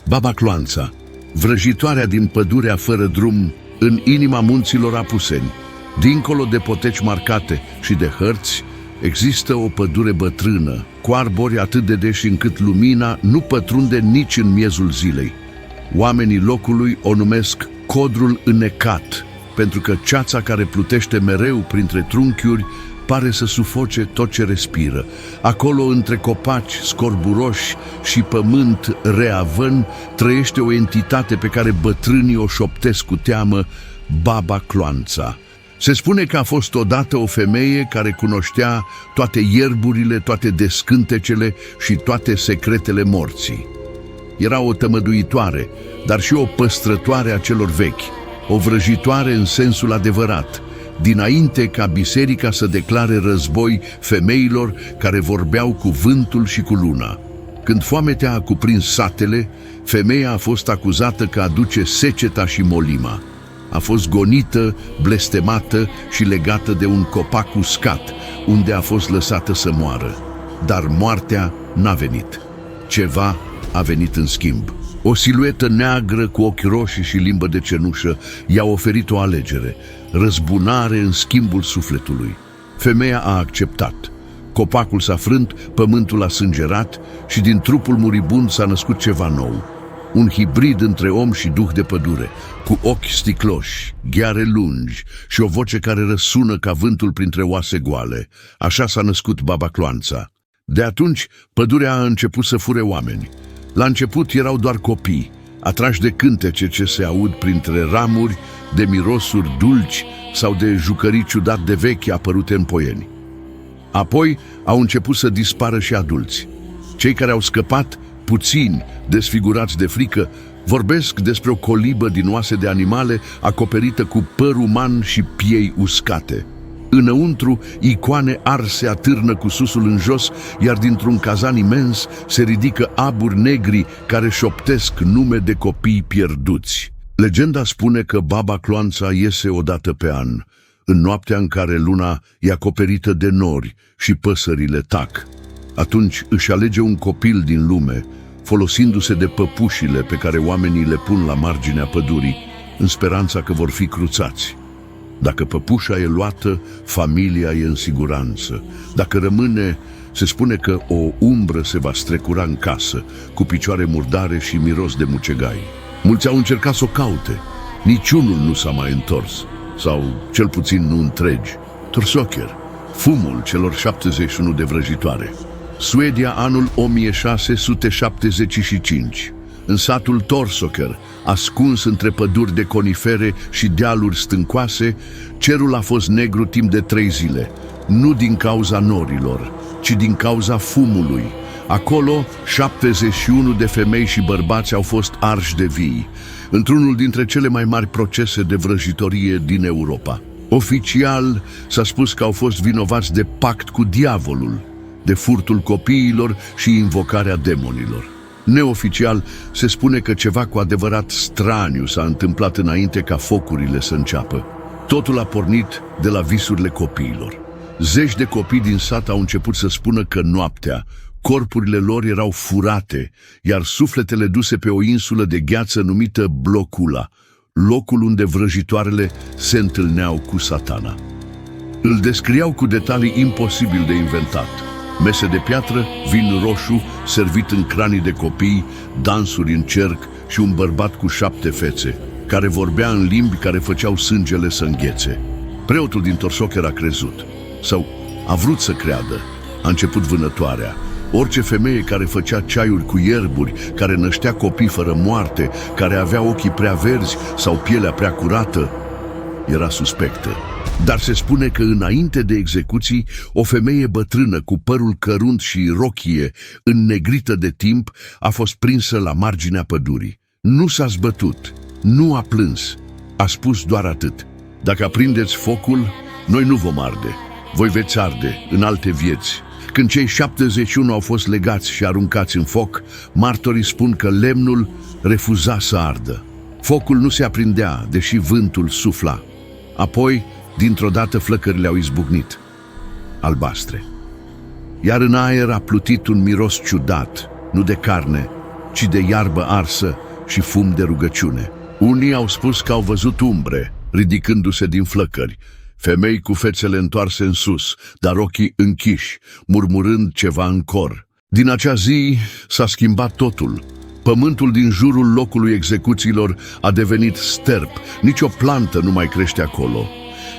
Baba Cloanța, vrăjitoarea din pădurea fără drum, în inima munților Apuseni, dincolo de poteci marcate și de hărți, există o pădure bătrână, cu arbori atât de deși încât lumina nu pătrunde nici în miezul zilei. Oamenii locului o numesc Codrul Înnecat, pentru că ceața care plutește mereu printre trunchiuri pare să sufoce tot ce respiră. Acolo, între copaci scorburoși și pământ reavăn, trăiește o entitate pe care bătrânii o șoptesc cu teamă, Baba Cloanța. Se spune că a fost odată o femeie care cunoștea toate ierburile, toate descântecele și toate secretele morții. Era o tămăduitoare, dar și o păstrătoare a celor vechi, o vrăjitoare în sensul adevărat, dinainte ca biserica să declare război femeilor care vorbeau cu vântul și cu luna. Când foametea a cuprins satele, femeia a fost acuzată că aduce seceta și molima. A fost gonită, blestemată și legată de un copac uscat, unde a fost lăsată să moară. Dar moartea n-a venit. Ceva a venit în schimb. O siluetă neagră cu ochi roșii și limbă de cenușă i-a oferit o alegere, răzbunare în schimbul sufletului. Femeia a acceptat. Copacul s-a frânt, pământul a sângerat și din trupul muribund s-a născut ceva nou. Un hibrid între om și duh de pădure, cu ochi sticloși, gheare lungi și o voce care răsună ca vântul printre oase goale. Așa s-a născut Baba Cloanța. De atunci, pădurea a început să fure oameni. La început erau doar copii, atrași de cântece ce se aud printre ramuri, de mirosuri dulci sau de jucării ciudat de vechi apărute în poieni. Apoi au început să dispară și adulți. Cei care au scăpat, puțini, desfigurați de frică, vorbesc despre o colibă din oase de animale acoperită cu păr uman și piei uscate. Înăuntru, icoane arse atârnă cu susul în jos, iar dintr-un cazan imens se ridică aburi negri care șoptesc nume de copii pierduți. Legenda spune că Baba Cloanța iese o dată pe an, în noaptea în care luna e acoperită de nori și păsările tac. Atunci își alege un copil din lume, folosindu-se de păpușile pe care oamenii le pun la marginea pădurii, în speranța că vor fi cruțați. Dacă păpușa e luată, familia e în siguranță. Dacă rămâne, se spune că o umbră se va strecura în casă, cu picioare murdare și miros de mucegai. Mulți au încercat să o caute. Niciunul nu s-a mai întors, sau cel puțin nu întregi. Torsocher, fumul celor 71 de vrăjitoare. Suedia, anul 1675. În satul Torsocher, ascuns între păduri de conifere și dealuri stâncoase, cerul a fost negru timp de 3 zile, nu din cauza norilor, ci din cauza fumului. Acolo, 71 de femei și bărbați au fost arși de vii, într-unul dintre cele mai mari procese de vrăjitorie din Europa. Oficial, s-a spus că au fost vinovați de pact cu diavolul, de furtul copiilor și invocarea demonilor. Neoficial, se spune că ceva cu adevărat straniu s-a întâmplat înainte ca focurile să înceapă. Totul a pornit de la visurile copiilor. Zeci de copii din sat au început să spună că noaptea corpurile lor erau furate, iar sufletele duse pe o insulă de gheață numită Blocula, locul unde vrăjitoarele se întâlneau cu Satana. Îl descriau cu detalii imposibil de inventat. Mese de piatră, vin roșu, servit în cranii de copii, dansuri în cerc și un bărbat cu 7 fețe, care vorbea în limbi care făceau sângele să înghețe. Preotul din Torsocher a crezut, sau a vrut să creadă. A început vânătoarea. Orice femeie care făcea ceaiuri cu ierburi, care năștea copii fără moarte, care avea ochii prea verzi sau pielea prea curată, era suspectă. Dar se spune că înainte de execuții, o femeie bătrână cu părul cărunt și rochie, înnegrită de timp, a fost prinsă la marginea pădurii. Nu s-a zbătut, nu a plâns, a spus doar atât: dacă aprindeți focul, noi nu vom arde, voi veți arde în alte vieți. Când cei 71 au fost legați și aruncați în foc, martorii spun că lemnul refuza să ardă. Focul nu se aprindea, deși vântul sufla. Apoi, dintr-o dată, flăcările au izbucnit, albastre. Iar în aer a plutit un miros ciudat, nu de carne, ci ci de iarbă arsă și fum de rugăciune. Unii au spus că au văzut umbre, ridicându-se din flăcări, femei cu fețele întoarse în sus, dar ochii închiși, murmurând ceva în cor. Din acea zi s-a schimbat totul. Pământul din jurul locului execuțiilor a devenit sterp, nicio plantă nu mai crește acolo.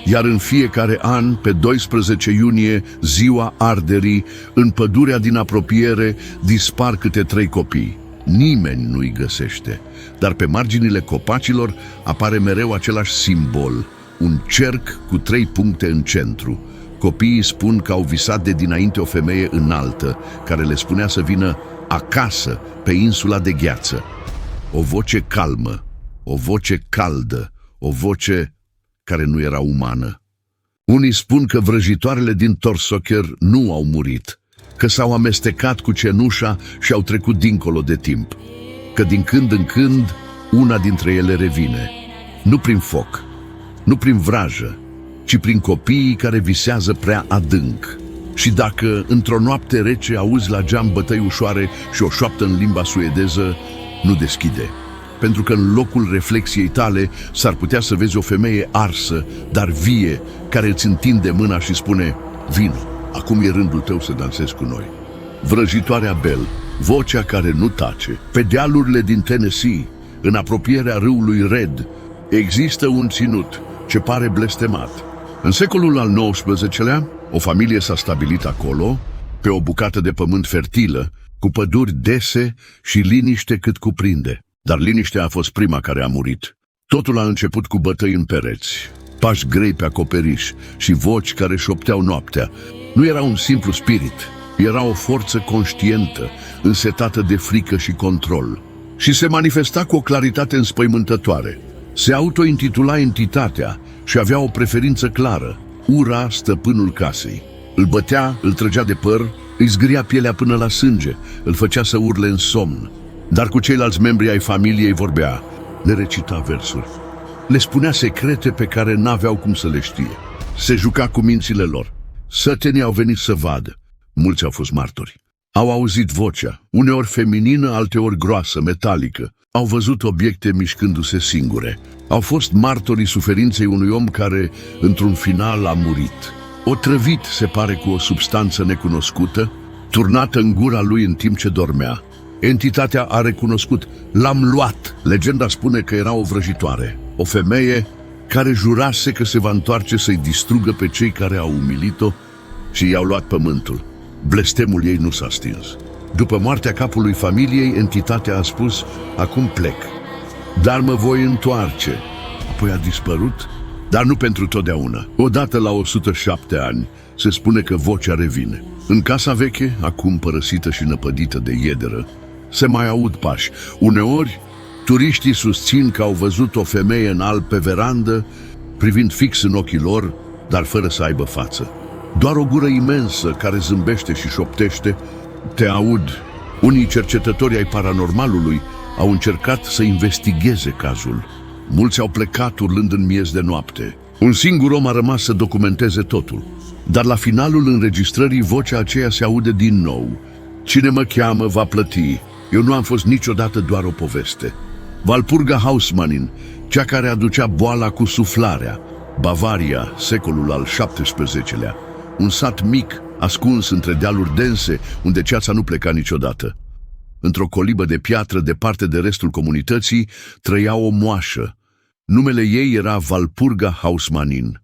Iar în fiecare an, pe 12 iunie, ziua arderii, în pădurea din apropiere dispar câte 3 copii. Nimeni nu-i găsește, dar pe marginile copacilor apare mereu același simbol, un cerc cu 3 puncte în centru. Copiii spun că au visat de dinainte o femeie înaltă, care le spunea să vină acasă, pe insula de gheață. O voce calmă, o voce caldă, o voce care nu era umană. Unii spun că vrăjitoarele din Torsoker nu au murit, că s-au amestecat cu cenușa și au trecut dincolo de timp, că din când în când una dintre ele revine, nu prin foc, nu prin vrajă, ci prin copiii care visează prea adânc. Și dacă într-o noapte rece auzi la geam bătăi ușoare și o șoaptă în limba suedeză, nu deschide, pentru că în locul reflexiei tale s-ar putea să vezi o femeie arsă, dar vie, care îți întinde mâna și spune: vino, acum e rândul tău să dansezi cu noi. Vrăjitoarea Bell, vocea care nu tace. Pe dealurile din Tennessee, în apropierea râului Red, există un ținut ce pare blestemat. În secolul al XIX-lea, o familie s-a stabilit acolo, pe o bucată de pământ fertilă, cu păduri dese și liniște cât cuprinde. Dar liniștea a fost prima care a murit. Totul a început cu bătăi în pereți, pași grei pe acoperiș și voci care șopteau noaptea. Nu era un simplu spirit, era o forță conștientă, însetată de frică și control. Și se manifesta cu o claritate înspăimântătoare. Se autointitula entitatea și avea o preferință clară: ura stăpânul casei. Îl bătea, îl trăgea de păr, îi zgâria pielea până la sânge, îl făcea să urle în somn. Dar cu ceilalți membri ai familiei vorbea, le recita versuri, le spunea secrete pe care n-aveau cum să le știe. Se juca cu mințile lor. Sătenii au venit să vadă. Mulți au fost martori. Au auzit vocea, uneori feminină, alteori groasă, metalică. Au văzut obiecte mișcându-se singure. Au fost martorii suferinței unui om care, într-un final, a murit. Otrăvit, se pare, cu o substanță necunoscută, turnată în gura lui în timp ce dormea. Entitatea a recunoscut: l-am luat. Legenda spune că era o vrăjitoare, o femeie care jurase că se va întoarce să-i distrugă pe cei care au umilit-o și i-au luat pământul. Blestemul ei nu s-a stins. După moartea capului familiei, entitatea a spus: acum plec, dar mă voi întoarce. Apoi a dispărut, dar nu pentru totdeauna. Odată la 107 ani, se spune că vocea revine. În casa veche, acum părăsită și năpădită de iederă, se mai aud pași. Uneori, turiștii susțin că au văzut o femeie în alb pe verandă, privind fix în ochii lor, dar fără să aibă față. Doar o gură imensă care zâmbește și șoptește: te aud. Unii cercetători ai paranormalului au încercat să investigheze cazul. Mulți au plecat urlând în miez de noapte. Un singur om a rămas să documenteze totul. Dar la finalul înregistrării, vocea aceea se aude din nou: cine mă cheamă va plăti. Eu nu am fost niciodată doar o poveste. Walpurga Hausmannin, cea care aducea boala cu suflarea. Bavaria, secolul al XVII-lea. Un sat mic, ascuns între dealuri dense, unde ceața nu pleca niciodată. Într-o colibă de piatră, departe de restul comunității, trăia o moașă. Numele ei era Walpurga Hausmannin.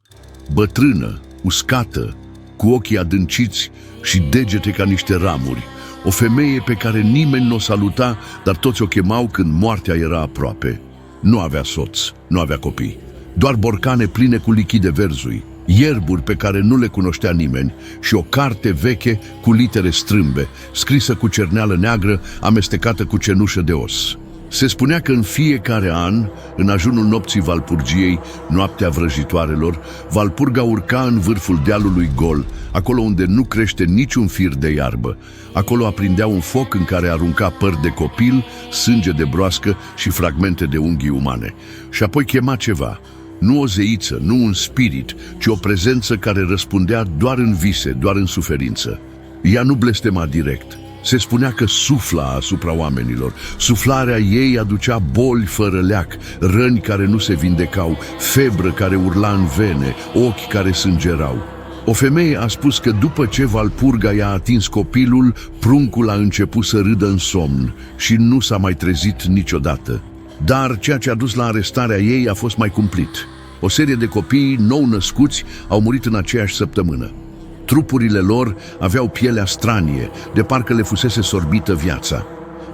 Bătrână, uscată, cu ochii adânciți și degete ca niște ramuri. O femeie pe care nimeni nu o saluta, dar toți o chemau când moartea era aproape. Nu avea soț, nu avea copii, doar borcane pline cu lichide verzui, ierburi pe care nu le cunoștea nimeni și o carte veche cu litere strâmbe, scrisă cu cerneală neagră, amestecată cu cenușă de os. Se spunea că în fiecare an, în ajunul nopții Valpurgiei, noaptea vrăjitoarelor, Walpurga urca în vârful dealului gol, acolo unde nu crește niciun fir de iarbă. Acolo aprindea un foc în care arunca păr de copil, sânge de broască și fragmente de unghii umane. Și apoi chema ceva, nu o zeiță, nu un spirit, ci o prezență care răspundea doar în vise, doar în suferință. Ea nu blestema direct. Se spunea că sufla asupra oamenilor. Suflarea ei aducea boli fără leac, răni care nu se vindecau, febră care urla în vene, ochi care sângerau. O femeie a spus că după ce Valpurga i-a atins copilul, pruncul a început să râdă în somn și nu s-a mai trezit niciodată. Dar ceea ce a dus la arestarea ei a fost mai cumplit. O serie de copii nou născuți au murit în aceeași săptămână. Trupurile lor aveau pielea stranie, de parcă le fusese sorbită viața.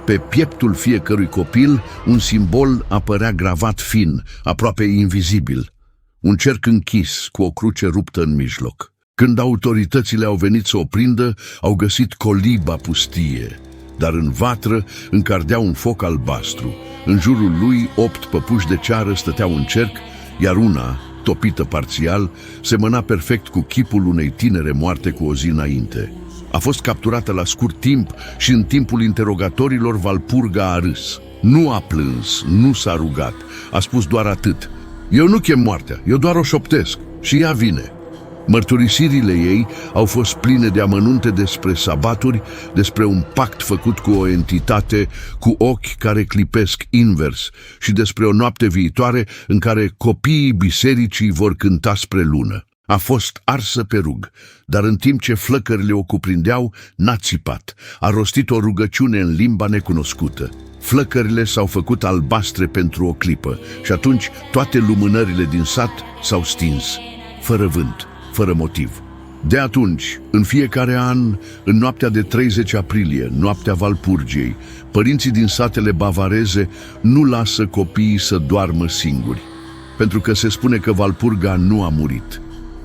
Pe pieptul fiecărui copil, un simbol apărea gravat fin, aproape invizibil. Un cerc închis, cu o cruce ruptă în mijloc. Când autoritățile au venit să o prindă, au găsit coliba pustie, dar în vatră încardea un foc albastru. În jurul lui 8 păpuși de ceară stăteau în cerc, iar una, topită parțial, semăna perfect cu chipul unei tinere moarte cu o zi înainte. A fost capturată la scurt timp și în timpul interogatorilor Valpurga a râs. Nu a plâns, nu s-a rugat, a spus doar atât: "Eu nu chem moartea, eu doar o șoptesc și ea vine." Mărturisirile ei au fost pline de amănunte despre sabaturi, despre un pact făcut cu o entitate cu ochi care clipesc invers și despre o noapte viitoare în care copiii bisericii vor cânta spre lună. A fost arsă pe rug, dar în timp ce flăcările o cuprindeau, n-a țipat. A rostit o rugăciune în limba necunoscută. Flăcările s-au făcut albastre pentru o clipă și atunci toate lumânările din sat s-au stins, fără vânt, fără motiv. De atunci, în fiecare an, în noaptea de 30 aprilie, noaptea Valpurgiei, părinții din satele bavareze nu lasă copiii să doarmă singuri, pentru că se spune că Valpurga nu a murit.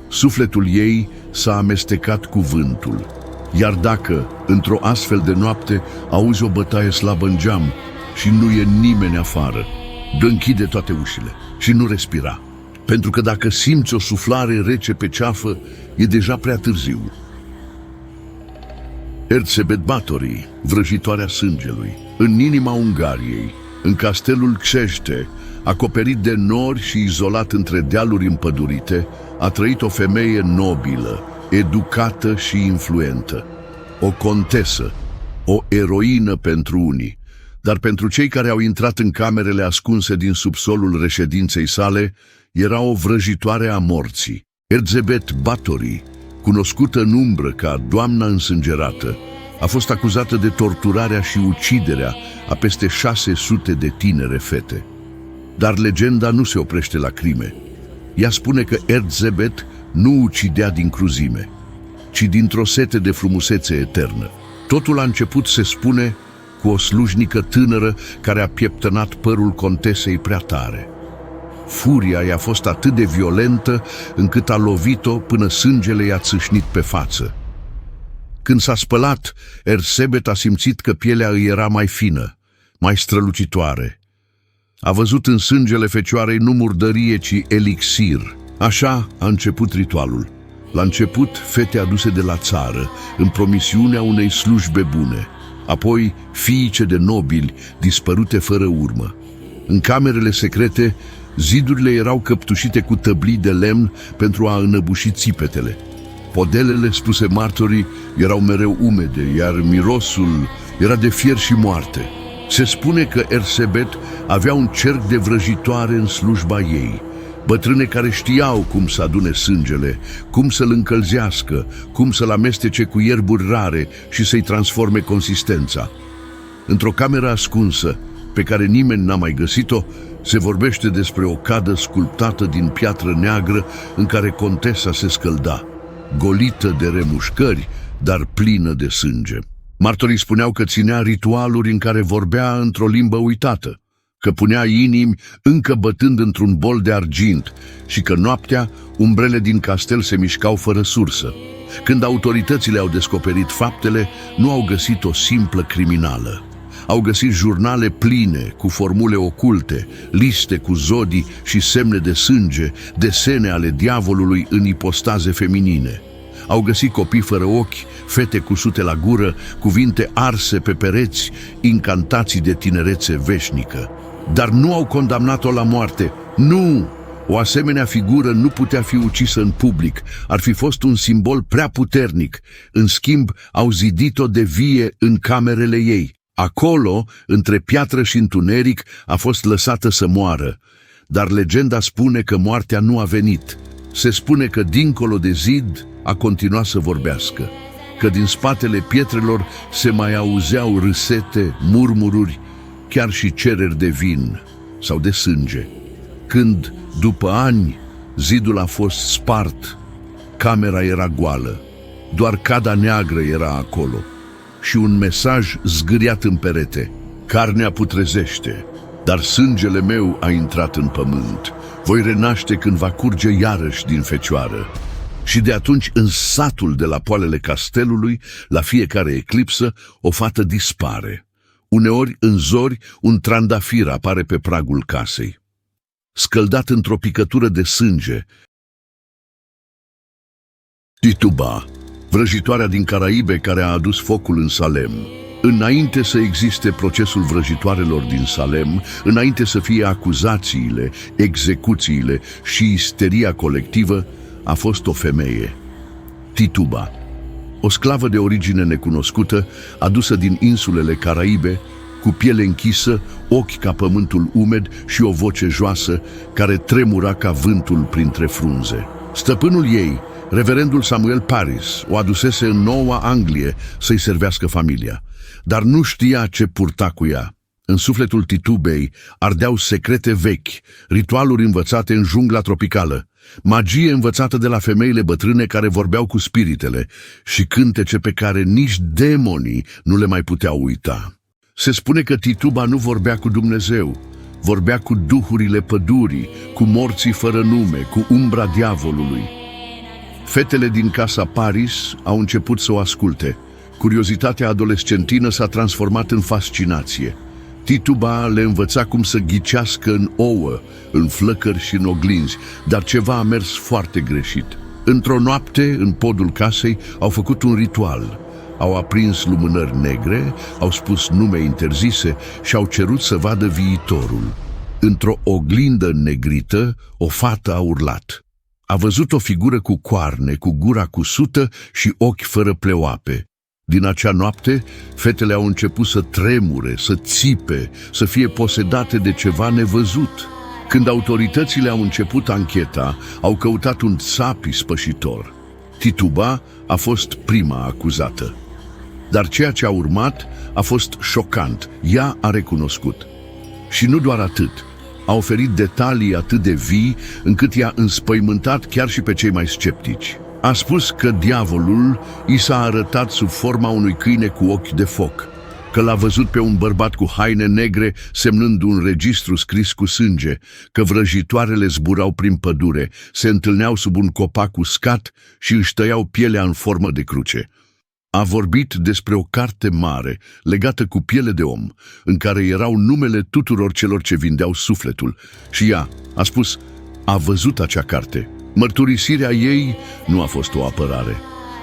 Sufletul ei s-a amestecat cu vântul, iar dacă, într-o astfel de noapte, auzi o bătaie slabă în geam și nu e nimeni afară, închide toate ușile și nu respira. Pentru că dacă simți o suflare rece pe ceafă, e deja prea târziu. Erzsébet Báthory, vrăjitoarea sângelui, în inima Ungariei, în castelul Křešte, acoperit de nori și izolat între dealuri împădurite, a trăit o femeie nobilă, educată și influentă. O contesă, o eroină pentru unii, dar pentru cei care au intrat în camerele ascunse din subsolul reședinței sale, era o vrăjitoare a morții. Erzsébet Báthory, cunoscută în umbră ca Doamna Însângerată, a fost acuzată de torturarea și uciderea a peste 600 de tinere fete. Dar legenda nu se oprește la crime. Ea spune că Erzsébet nu ucidea din cruzime, ci dintr-o sete de frumusețe eternă. Totul a început, se spune, cu o slujnică tânără care a pieptănat părul contesei prea tare. Furia i-a fost atât de violentă încât a lovit-o până sângele i-a țâșnit pe față. Când s-a spălat, Erzsébet a simțit că pielea îi era mai fină, mai strălucitoare. A văzut în sângele fecioarei nu murdărie, ci elixir. Așa a început ritualul. La început, fete aduse de la țară, în promisiunea unei slujbe bune. Apoi, fiice de nobili, dispărute fără urmă. În camerele secrete, zidurile erau căptușite cu tăblii de lemn pentru a înăbuși țipetele. Podelele, spuse martorii, erau mereu umede, iar mirosul era de fier și moarte. Se spune că Erzsébet avea un cerc de vrăjitoare în slujba ei, bătrâne care știau cum să adune sângele, cum să-l încălzească, cum să-l amestece cu ierburi rare și să-i transforme consistența. Într-o cameră ascunsă, pe care nimeni n-a mai găsit-o, se vorbește despre o cadă sculptată din piatră neagră în care contesa se scălda, golită de remușcări, dar plină de sânge. Martorii spuneau că ținea ritualuri în care vorbea într-o limbă uitată, că punea inimi încă bătând într-un bol de argint și că noaptea umbrele din castel se mișcau fără sursă. Când autoritățile au descoperit faptele, nu au găsit o simplă criminală. Au găsit jurnale pline cu formule oculte, liste cu zodii și semne de sânge, desene ale diavolului în ipostaze feminine. Au găsit copii fără ochi, fete cusute la gură, cuvinte arse pe pereți, incantații de tinerețe veșnică. Dar nu au condamnat-o la moarte. Nu! O asemenea figură nu putea fi ucisă în public, ar fi fost un simbol prea puternic. În schimb, au zidit-o de vie în camerele ei. Acolo, între piatră și întuneric, a fost lăsată să moară. Dar legenda spune că moartea nu a venit. Se spune că dincolo de zid a continuat să vorbească, că din spatele pietrelor se mai auzeau râsete, murmururi, chiar și cereri de vin sau de sânge. Când, după ani, zidul a fost spart, camera era goală, doar cada neagră era acolo și un mesaj zgâriat în perete: carnea putrezește, dar sângele meu a intrat în pământ. Voi renaște când va curge iarăși din fecioară. Și de atunci, în satul de la poalele castelului, la fiecare eclipsă, o fată dispare. Uneori, în zori, un trandafir apare pe pragul casei, scăldat într-o picătură de sânge. Tituba, vrăjitoarea din Caraibe care a adus focul în Salem. Înainte să existe procesul vrăjitoarelor din Salem, înainte să fie acuzațiile, execuțiile și isteria colectivă, a fost o femeie, Tituba, o sclavă de origine necunoscută, adusă din insulele Caraibe, cu piele închisă, ochi ca pământul umed și o voce joasă care tremura ca vântul printre frunze. Stăpânul ei, reverendul Samuel Parris, o adusese în Noua Anglie să-i servească familia, dar nu știa ce purta cu ea. În sufletul Titubei ardeau secrete vechi, ritualuri învățate în jungla tropicală, magie învățată de la femeile bătrâne care vorbeau cu spiritele și cântece pe care nici demonii nu le mai puteau uita. Se spune că Tituba nu vorbea cu Dumnezeu, vorbea cu duhurile pădurii, cu morții fără nume, cu umbra diavolului. Fetele din casa Parris au început să o asculte. Curiozitatea adolescentină s-a transformat în fascinație. Tituba le învăța cum să ghicească în ouă, în flăcări și în oglinzi, dar ceva a mers foarte greșit. Într-o noapte, în podul casei, au făcut un ritual. Au aprins lumânări negre, au spus nume interzise și au cerut să vadă viitorul. Într-o oglindă negrită, o fată a urlat. A văzut o figură cu coarne, cu gura cusută și ochi fără pleoape. Din acea noapte, fetele au început să tremure, să țipe, să fie posedate de ceva nevăzut. Când autoritățile au început ancheta, au căutat un țap ispășitor. Tituba a fost prima acuzată. Dar ceea ce a urmat a fost șocant. Ea a recunoscut. Și nu doar atât. A oferit detalii atât de vii încât i-a înspăimântat chiar și pe cei mai sceptici. A spus că diavolul i s-a arătat sub forma unui câine cu ochi de foc, că l-a văzut pe un bărbat cu haine negre semnând un registru scris cu sânge, că vrăjitoarele zburau prin pădure, se întâlneau sub un copac uscat și își tăiau pielea în formă de cruce. A vorbit despre o carte mare, legată cu piele de om, în care erau numele tuturor celor ce vindeau sufletul. Și ea a spus: a văzut acea carte. Mărturisirea ei nu a fost o apărare.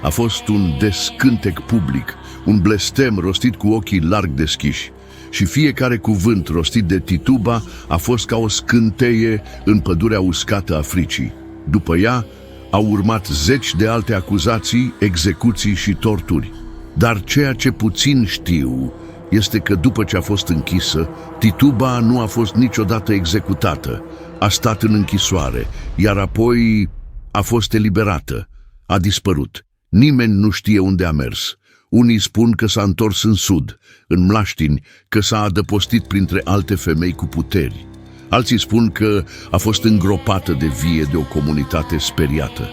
A fost un descântec public, un blestem rostit cu ochii larg deschiși. Și fiecare cuvânt rostit de Tituba a fost ca o scânteie în pădurea uscată a fricii. După ea au urmat zeci de alte acuzații, execuții și torturi. Dar ceea ce puțin știu este că după ce a fost închisă, Tituba nu a fost niciodată executată. A stat în închisoare, iar apoi a fost eliberată. A dispărut. Nimeni nu știe unde a mers. Unii spun că s-a întors în sud, în Mlaștini, că s-a adăpostit printre alte femei cu puteri. Alții spun că a fost îngropată de vie de o comunitate speriată.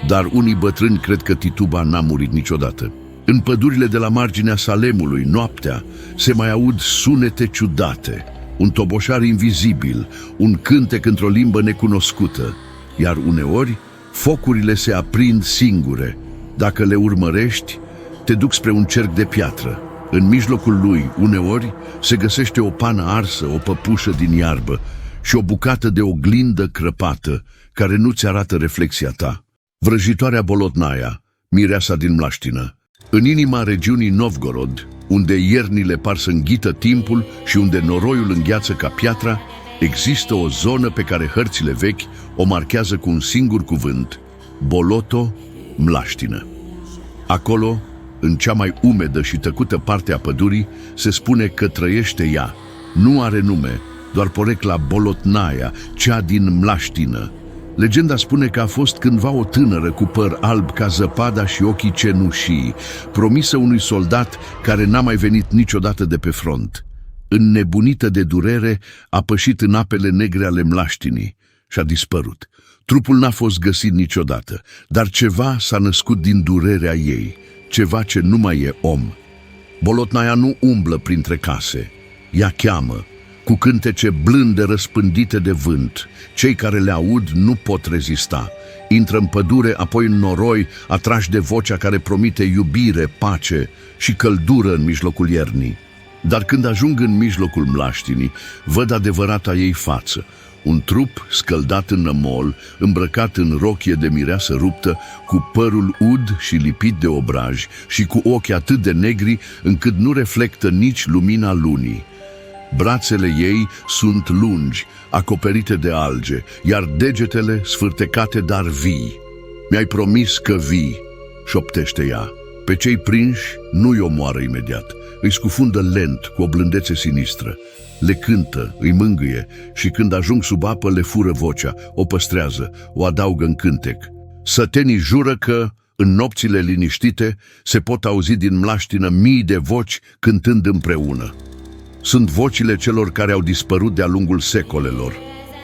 Dar unii bătrâni cred că Tituba n-a murit niciodată. În pădurile de la marginea Salemului, noaptea, se mai aud sunete ciudate, un toboșar invizibil, un cântec într-o limbă necunoscută, iar uneori focurile se aprind singure. Dacă le urmărești, te duc spre un cerc de piatră. În mijlocul lui, uneori, se găsește o pană arsă, o păpușă din iarbă și o bucată de oglindă crăpată care nu-ți arată reflexia ta. Vrăjitoarea Bolotnaia, mireasa din Mlaștină. În inima regiunii Novgorod, unde iernile par să înghită timpul și unde noroiul îngheață ca piatra, Există o zonă pe care hărțile vechi o marchează cu un singur cuvânt: Boloto Mlaștină. Acolo, în cea mai umedă și tăcută parte a pădurii, se spune că trăiește ea. Nu are nume, doar porecla Bolotnaia, cea din Mlaștină. Legenda spune că a fost cândva o tânără cu păr alb ca zăpada și ochii cenușii, promisă unui soldat care n-a mai venit niciodată de pe front. Înnebunită de durere, a pășit în apele negre ale Mlaștinii și a dispărut. Trupul n-a fost găsit niciodată, dar ceva s-a născut din durerea ei, ceva ce nu mai e om. Bolotnaia nu umblă printre case, ea cheamă, cu cântece blânde răspândite de vânt. Cei care le aud nu pot rezista. Intră în pădure, apoi în noroi, atrași de vocea care promite iubire, pace și căldură în mijlocul iernii. Dar când ajung în mijlocul Mlaștinii, văd adevărata ei față. Un trup scăldat în nămol, îmbrăcat în rochie de mireasă ruptă, cu părul ud și lipit de obraj și cu ochi atât de negri încât nu reflectă nici lumina lunii. Brațele ei sunt lungi, acoperite de alge, iar degetele sfârtecate, dar vii. Mi-ai promis că vii, șoptește ea. Pe cei prinși nu-i omoară imediat, îi scufundă lent, cu o blândețe sinistră. Le cântă, îi mângâie și când ajung sub apă le fură vocea, o păstrează, o adaugă în cântec. Sătenii jură că, în nopțile liniștite, se pot auzi din Mlaștină mii de voci cântând împreună. Sunt vocile celor care au dispărut de-a lungul secolelor.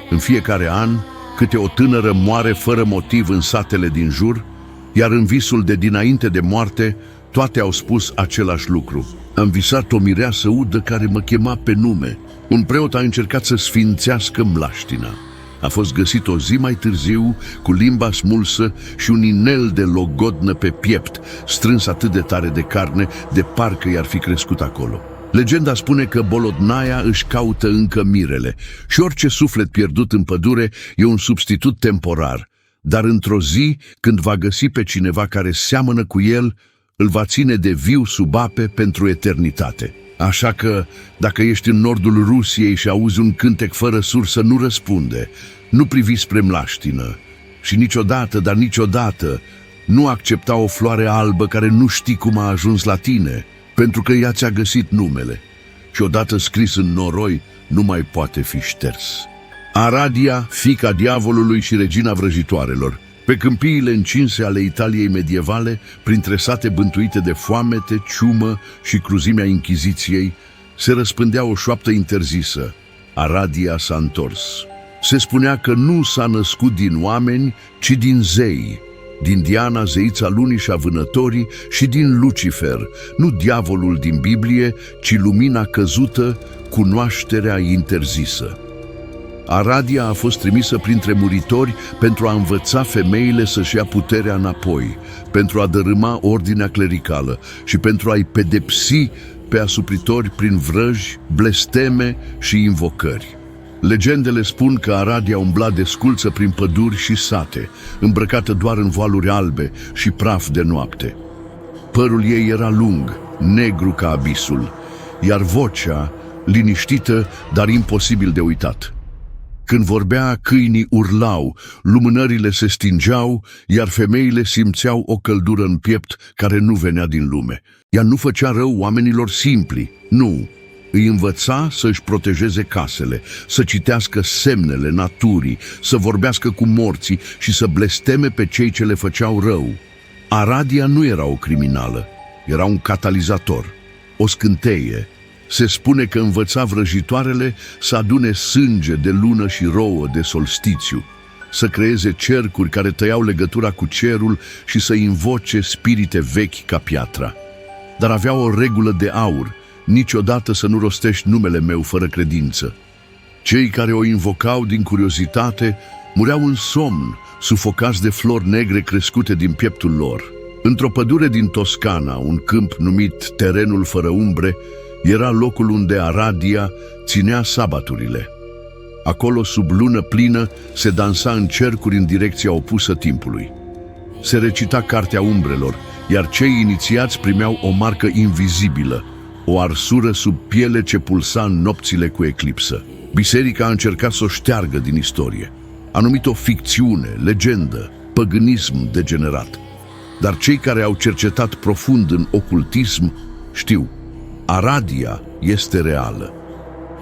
În fiecare an, câte o tânără moare fără motiv în satele din jur, iar în visul de dinainte de moarte, toate au spus același lucru. Am visat o mireasă udă care mă chema pe nume. Un preot a încercat să sfințească Mlaștina. A fost găsit o zi mai târziu, cu limba smulsă și un inel de logodnă pe piept, strâns atât de tare de carne, de parcă i-ar fi crescut acolo. Legenda spune că Bolotnaia își caută încă mirele și orice suflet pierdut în pădure e un substitut temporar, dar într-o zi, când va găsi pe cineva care seamănă cu el, îl va ține de viu sub ape pentru eternitate. Așa că, dacă ești în nordul Rusiei și auzi un cântec fără sursă, nu răspunde, nu privi spre Mlaștină și niciodată, dar niciodată, nu accepta o floare albă care nu știi cum a ajuns la tine, pentru că ea ți-a găsit numele și odată scris în noroi nu mai poate fi șters. Aradia, fiica diavolului și regina vrăjitoarelor, pe câmpiile încinse ale Italiei medievale, printre sate bântuite de foamete, ciumă și cruzimea Inchiziției, se răspândea o șoaptă interzisă: Aradia s-a întors. Se spunea că nu s-a născut din oameni, ci din zei, din Diana, zeița lunii și a vânătorii, și din Lucifer, nu diavolul din Biblie, ci lumina căzută, cunoașterea interzisă. Aradia a fost trimisă printre muritori pentru a învăța femeile să-și ia puterea înapoi, pentru a dărâma ordinea clericală și pentru a-i pedepsi pe asupritori prin vrăji, blesteme și invocări. Legendele spun că Aradia umbla desculță prin păduri și sate, îmbrăcată doar în voaluri albe și praf de noapte. Părul ei era lung, negru ca abisul, iar vocea, liniștită, dar imposibil de uitat. Când vorbea, câinii urlau, lumânările se stingeau, iar femeile simțeau o căldură în piept care nu venea din lume. Ea nu făcea rău oamenilor simpli, nu. Îi învăța să-și protejeze casele, să citească semnele naturii, să vorbească cu morții și să blesteme pe cei ce le făceau rău. Aradia nu era o criminală, era un catalizator, o scânteie. Se spune că învăța vrăjitoarele să adune sânge de lună și rouă de solstițiu, să creeze cercuri care tăiau legătura cu cerul și să invoce spirite vechi ca piatra. Dar avea o regulă de aur: niciodată să nu rostești numele meu fără credință. Cei care o invocau din curiozitate mureau în somn, sufocați de flori negre crescute din pieptul lor. Într-o pădure din Toscana, un câmp numit Terenul fără umbre, era locul unde Aradia ținea sabaturile. Acolo, sub lună plină, se dansa în cercuri în direcția opusă timpului. Se recita Cartea Umbrelor, iar cei inițiați primeau o marcă invizibilă, o arsură sub piele ce pulsa în nopțile cu eclipsă. Biserica a încercat să o șteargă din istorie. A numit-o ficțiune, legendă, păgânism degenerat. Dar cei care au cercetat profund în ocultism știu, Aradia este reală.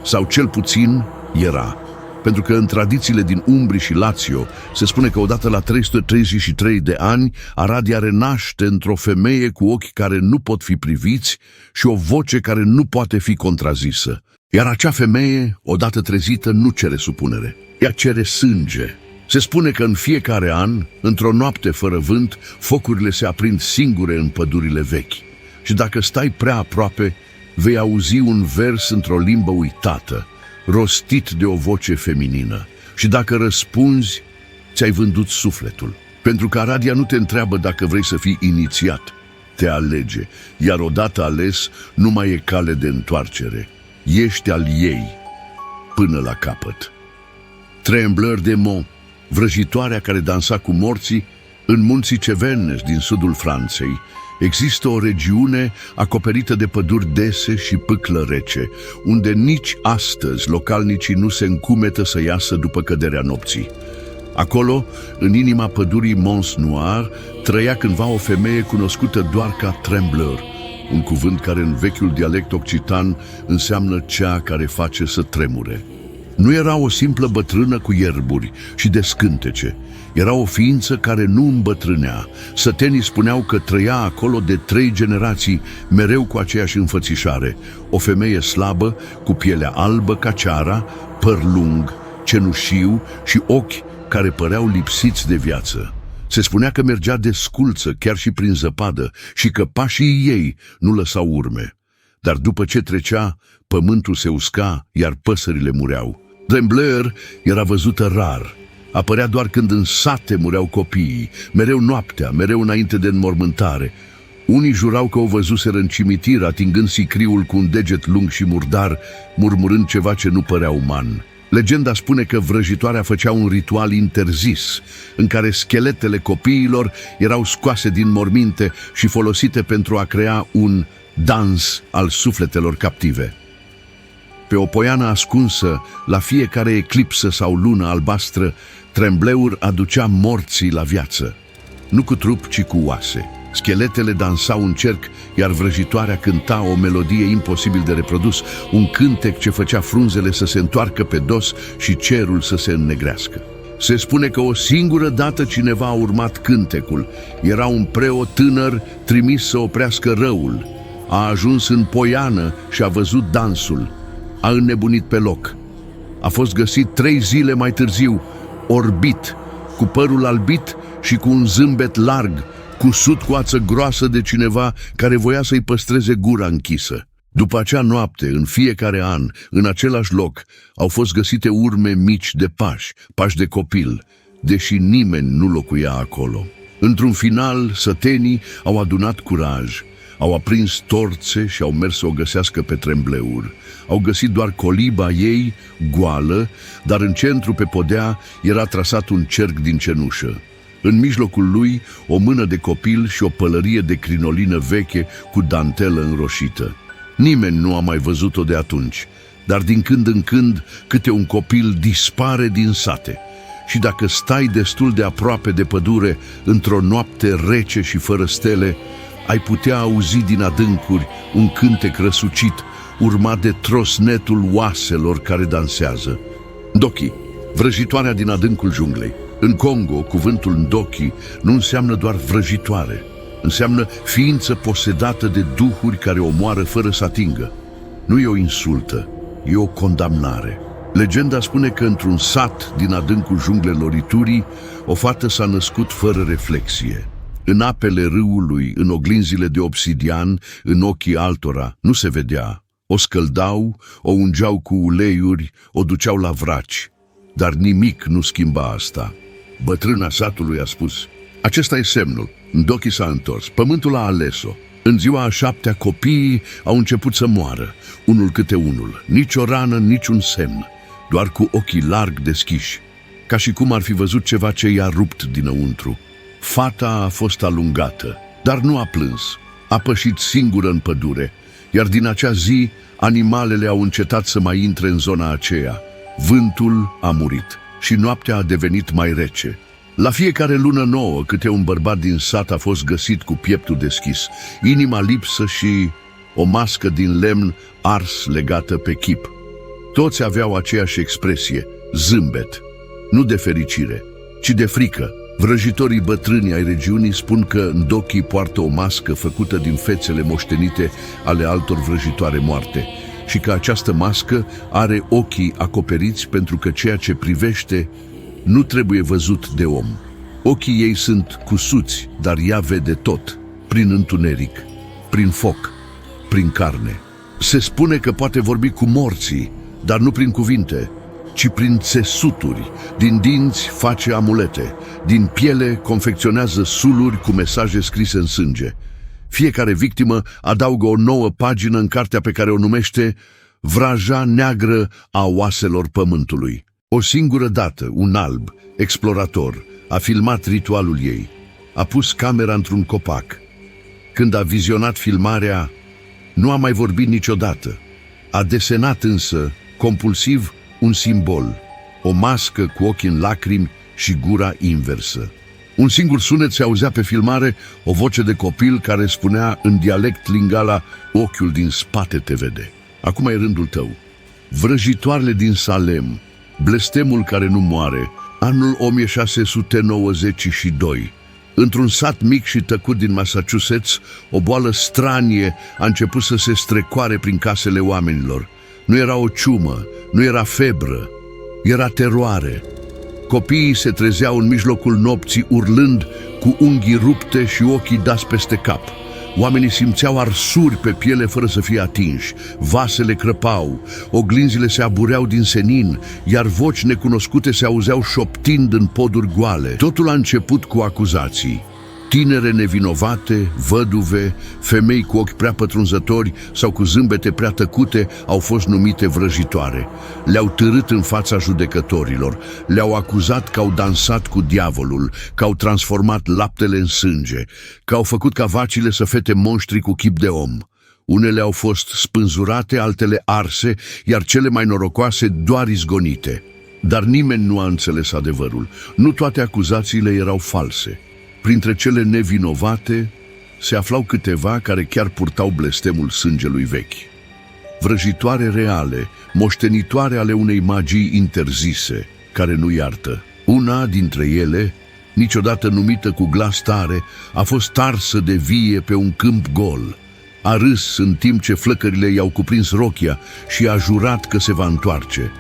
Sau cel puțin era. Pentru că în tradițiile din Umbri și Lazio se spune că odată la 333 de ani Aradia renaște într-o femeie cu ochi care nu pot fi priviți și o voce care nu poate fi contrazisă. Iar acea femeie, odată trezită, nu cere supunere. Ea cere sânge. Se spune că în fiecare an, într-o noapte fără vânt, focurile se aprind singure în pădurile vechi. Și dacă stai prea aproape, vei auzi un vers într-o limbă uitată, rostit de o voce feminină. Și dacă răspunzi, ți-ai vândut sufletul. Pentru că Aradia nu te întreabă dacă vrei să fii inițiat, te alege, iar odată ales, nu mai e cale de întoarcere. Ești al ei până la capăt. Trembleur de Mont, vrăjitoarea care dansa cu morții, în munții Cevennes din sudul Franței, există o regiune acoperită de păduri dese și pâclă rece, unde nici astăzi localnicii nu se încumetă să iasă după căderea nopții. Acolo, în inima pădurii Mons Noir, trăia cândva o femeie cunoscută doar ca Trembleur, un cuvânt care în vechiul dialect occitan înseamnă cea care face să tremure. Nu era o simplă bătrână cu ierburi și de scântece. Era o ființă care nu îmbătrânea. Sătenii spuneau că trăia acolo de 3 generații, mereu cu aceeași înfățișare. O femeie slabă, cu pielea albă ca ceara, păr lung, cenușiu și ochi care păreau lipsiți de viață. Se spunea că mergea desculță, chiar și prin zăpadă, și că pașii ei nu lăsau urme. Dar după ce trecea, pământul se usca, iar păsările mureau. Trembleur era văzută rar. Apărea doar când în sate mureau copiii, mereu noaptea, mereu înainte de înmormântare. Unii jurau că o văzuseră în cimitir, atingând sicriul cu un deget lung și murdar, murmurând ceva ce nu părea uman. Legenda spune că vrăjitoarea făcea un ritual interzis, în care scheletele copiilor erau scoase din morminte și folosite pentru a crea un dans al sufletelor captive. Pe o poiană ascunsă, la fiecare eclipsă sau lună albastră, Trembleur aducea morții la viață. Nu cu trup, ci cu oase. Scheletele dansau în cerc, iar vrăjitoarea cânta o melodie imposibil de reprodus, un cântec ce făcea frunzele să se întoarcă pe dos și cerul să se înnegrească. Se spune că o singură dată cineva a urmat cântecul. Era un preot tânăr trimis să oprească răul. A ajuns în poiană și a văzut dansul. A înnebunit pe loc. A fost găsit 3 zile mai târziu, orbit, cu părul albit și cu un zâmbet larg, cusut cu ață groasă de cineva care voia să-i păstreze gura închisă. După acea noapte, în fiecare an, în același loc, au fost găsite urme mici de pași de copil, deși nimeni nu locuia acolo. Într-un final, sătenii au adunat curaj, au aprins torțe și au mers să o găsească pe Trembleur. Au găsit doar coliba ei, goală, dar în centru, pe podea, era trasat un cerc din cenușă. În mijlocul lui, o mână de copil și o pălărie de crinolină veche cu dantelă înroșită. Nimeni nu a mai văzut-o de atunci, dar din când în când câte un copil dispare din sate. Și dacă stai destul de aproape de pădure, într-o noapte rece și fără stele, ai putea auzi din adâncuri un cântec răsucit, urmat de trosnetul oaselor care dansează. Ndoki, vrăjitoarea din adâncul junglei. În Congo, cuvântul Ndoki nu înseamnă doar vrăjitoare, înseamnă ființă posedată de duhuri care omoară fără să atingă. Nu e o insultă, e o condamnare. Legenda spune că într-un sat din adâncul junglelor Ituri, o fată s-a născut fără reflexie. În apele râului, în oglinzile de obsidian, în ochii altora, nu se vedea. O scăldau, o ungeau cu uleiuri, o duceau la vraci. Dar nimic nu schimba asta. Bătrâna satului a spus: acesta e semnul. Ndoki s-a întors. Pământul a ales-o. În ziua a 7-a, copiii au început să moară, unul câte unul. Nici o rană, nici un semn, doar cu ochii larg deschiși, ca și cum ar fi văzut ceva ce i-a rupt dinăuntru. Fata a fost alungată, dar nu a plâns. A pășit singură în pădure, iar din acea zi, animalele au încetat să mai intre în zona aceea. Vântul a murit și noaptea a devenit mai rece. La fiecare lună nouă, câte un bărbat din sat a fost găsit cu pieptul deschis, inima lipsă și o mască din lemn ars legată pe chip. Toți aveau aceeași expresie, zâmbet, nu de fericire, ci de frică. Vrăjitorii bătrâni ai regiunii spun că Ndoki poartă o mască făcută din fețele moștenite ale altor vrăjitoare moarte și că această mască are ochii acoperiți pentru că ceea ce privește nu trebuie văzut de om. Ochii ei sunt cusuți, dar ea vede tot, prin întuneric, prin foc, prin carne. Se spune că poate vorbi cu morții, dar nu prin cuvinte, ci prin țesuturi. Din dinți face amulete, din piele confecționează suluri cu mesaje scrise în sânge. Fiecare victimă adaugă o nouă pagină în cartea pe care o numește Vraja neagră a oaselor pământului. O singură dată, un alb, explorator, a filmat ritualul ei. A pus camera într-un copac. Când a vizionat filmarea, nu a mai vorbit niciodată. A desenat însă, compulsiv, un simbol, o mască cu ochii în lacrimi și gura inversă. Un singur sunet se auzea pe filmare, o voce de copil care spunea în dialect lingala, ochiul din spate te vede. Acum e rândul tău. Vrăjitoarele din Salem, blestemul care nu moare, anul 1692. Într-un sat mic și tăcut din Massachusetts, o boală stranie a început să se strecoare prin casele oamenilor. Nu era o ciumă, nu era febră, era teroare. Copiii se trezeau în mijlocul nopții urlând cu unghii rupte și ochii dați peste cap. Oamenii simțeau arsuri pe piele fără să fie atinși, vasele crăpau, oglinzile se abureau din senin, iar voci necunoscute se auzeau șoptind în poduri goale. Totul a început cu acuzații. Tinere nevinovate, văduve, femei cu ochi prea pătrunzători sau cu zâmbete prea tăcute au fost numite vrăjitoare. Le-au târât în fața judecătorilor, le-au acuzat că au dansat cu diavolul, că au transformat laptele în sânge, că au făcut ca vacile să fete monștri cu chip de om. Unele au fost spânzurate, altele arse, iar cele mai norocoase doar izgonite. Dar nimeni nu a înțeles adevărul. Nu toate acuzațiile erau false. Printre cele nevinovate se aflau câteva care chiar purtau blestemul sângelui vechi. Vrăjitoare reale, moștenitoare ale unei magii interzise, care nu iartă. Una dintre ele, niciodată numită cu glas tare, a fost arsă de vie pe un câmp gol. A râs în timp ce flăcările i-au cuprins rochia și a jurat că se va întoarce.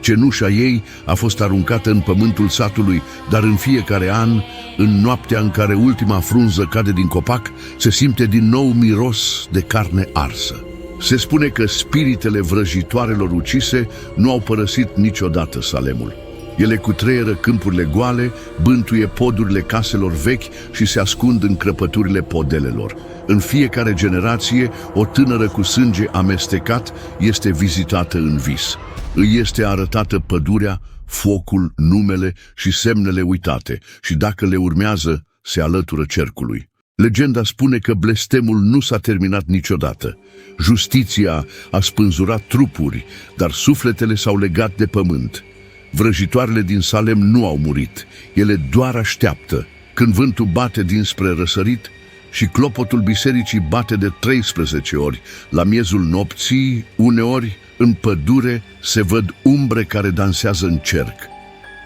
Cenușa ei a fost aruncată în pământul satului, dar în fiecare an, în noaptea în care ultima frunză cade din copac, se simte din nou miros de carne arsă. Se spune că spiritele vrăjitoarelor ucise nu au părăsit niciodată Salemul. Ele cutreieră câmpurile goale, bântuie podurile caselor vechi și se ascund în crăpăturile podelelor. În fiecare generație, o tânără cu sânge amestecat este vizitată în vis. Îi este arătată pădurea, focul, numele și semnele uitate și dacă le urmează, se alătură cercului. Legenda spune că blestemul nu s-a terminat niciodată. Justiția a spânzurat trupuri, dar sufletele s-au legat de pământ. Vrăjitoarele din Salem nu au murit, ele doar așteaptă. Când vântul bate dinspre răsărit și clopotul bisericii bate de 13 ori, la miezul nopții, uneori, în pădure se văd umbre care dansează în cerc.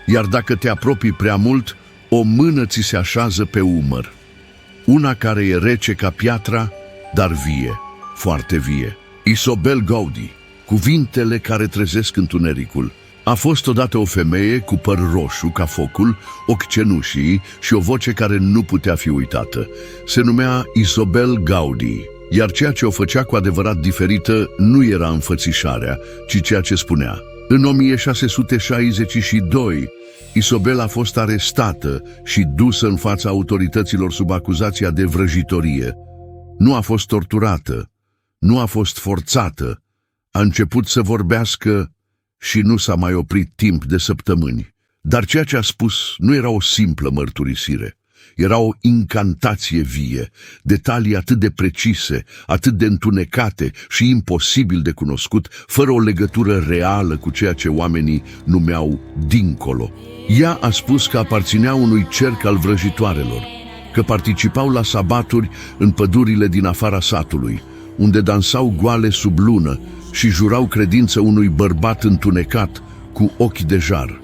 Iar dacă te apropii prea mult, o mână ți se așează pe umăr. Una care e rece ca piatra, dar vie, foarte vie. Isobel Gowdy, cuvintele care trezesc întunericul. A fost odată o femeie cu păr roșu ca focul, ochi cenușii și o voce care nu putea fi uitată. Se numea Isobel Gowdy, iar ceea ce o făcea cu adevărat diferită nu era înfățișarea, ci ceea ce spunea. În 1662, Isobel a fost arestată și dusă în fața autorităților sub acuzația de vrăjitorie. Nu a fost torturată, nu a fost forțată, a început să vorbească și nu s-a mai oprit timp de săptămâni. Dar ceea ce a spus nu era o simplă mărturisire. Era o incantație vie, detalii atât de precise, atât de întunecate și imposibil de cunoscut, fără o legătură reală cu ceea ce oamenii numeau dincolo. Ea a spus că aparținea unui cerc al vrăjitoarelor, că participau la sabaturi în pădurile din afara satului, unde dansau goale sub lună și jurau credință unui bărbat întunecat cu ochi de jar.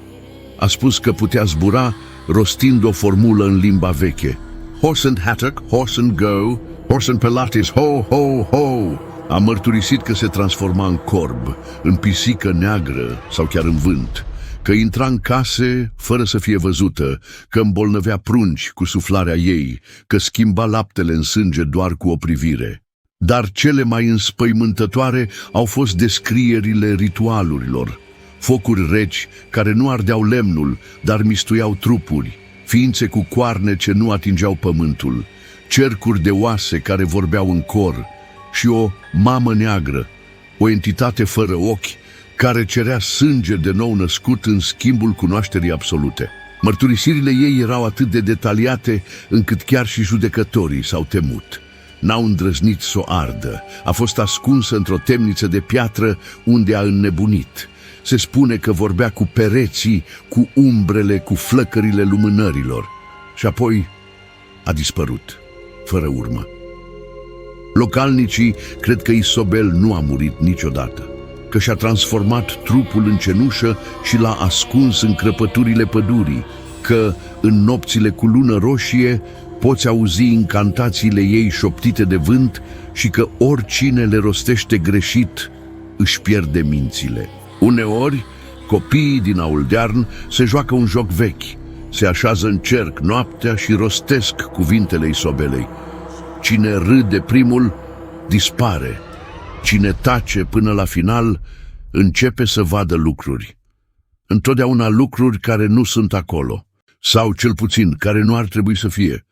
A spus că putea zbura rostind o formulă în limba veche. Horse and hattock, horse and go, horse and pilates, ho, ho, ho! A mărturisit că se transforma în corb, în pisică neagră sau chiar în vânt, că intra în case fără să fie văzută, că îmbolnăvea prunci cu suflarea ei, că schimba laptele în sânge doar cu o privire. Dar cele mai înspăimântătoare au fost descrierile ritualurilor. Focuri reci care nu ardeau lemnul, dar mistuiau trupuri, ființe cu coarne ce nu atingeau pământul, cercuri de oase care vorbeau în cor și o mamă neagră, o entitate fără ochi, care cerea sânge de nou născut în schimbul cunoașterii absolute. Mărturisirile ei erau atât de detaliate încât chiar și judecătorii s-au temut. N-au îndrăznit să o ardă. A fost ascunsă într-o temniță de piatră unde a înnebunit. Se spune că vorbea cu pereții, cu umbrele, cu flăcările lumânărilor. Și apoi a dispărut, fără urmă. Localnicii cred că Isobel nu a murit niciodată, că și-a transformat trupul în cenușă și l-a ascuns în crăpăturile pădurii, că în nopțile cu lună roșie poți auzi incantațiile ei șoptite de vânt și că oricine le rostește greșit își pierde mințile. Uneori, copiii din Auldearn se joacă un joc vechi, se așează în cerc noaptea și rostesc cuvintele Isobelei. Cine râde primul, dispare. Cine tace până la final, începe să vadă lucruri. Întotdeauna lucruri care nu sunt acolo, sau cel puțin care nu ar trebui să fie.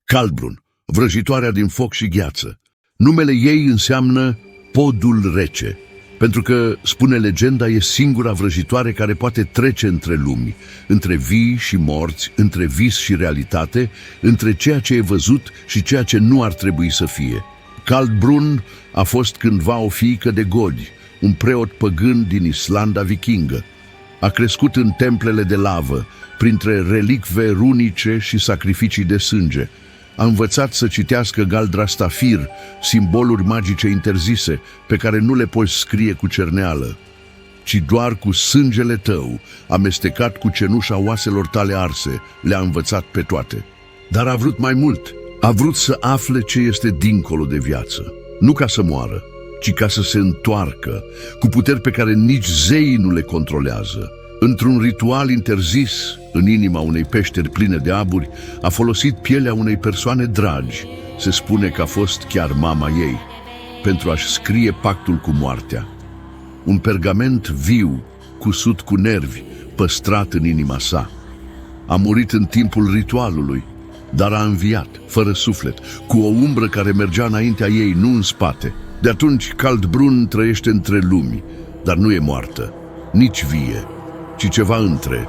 Caldbrun, vrăjitoarea din foc și gheață. Numele ei înseamnă podul rece, pentru că, spune legenda, e singura vrăjitoare care poate trece între lumi, între vii și morți, între vis și realitate, între ceea ce e văzut și ceea ce nu ar trebui să fie. Caldbrun a fost cândva o fiică de Godi, un preot păgân din Islanda vikingă. A crescut în templele de lavă, printre relicve runice și sacrificii de sânge. A învățat să citească Galdrastafir, simboluri magice interzise, pe care nu le poți scrie cu cerneală, ci doar cu sângele tău, amestecat cu cenușa oaselor tale arse, le-a învățat pe toate. Dar a vrut mai mult. A vrut să afle ce este dincolo de viață, nu ca să moară, ci ca să se întoarcă, cu puteri pe care nici zeii nu le controlează. Într-un ritual interzis, în inima unei peșteri pline de aburi, a folosit pielea unei persoane dragi, se spune că a fost chiar mama ei, pentru a-și scrie pactul cu moartea. Un pergament viu, cusut cu nervi, păstrat în inima sa. A murit în timpul ritualului, dar a înviat, fără suflet, cu o umbră care mergea înaintea ei, nu în spate. De atunci Caldbrun trăiește între lumi, dar nu e moartă, nici vie, ci ceva între.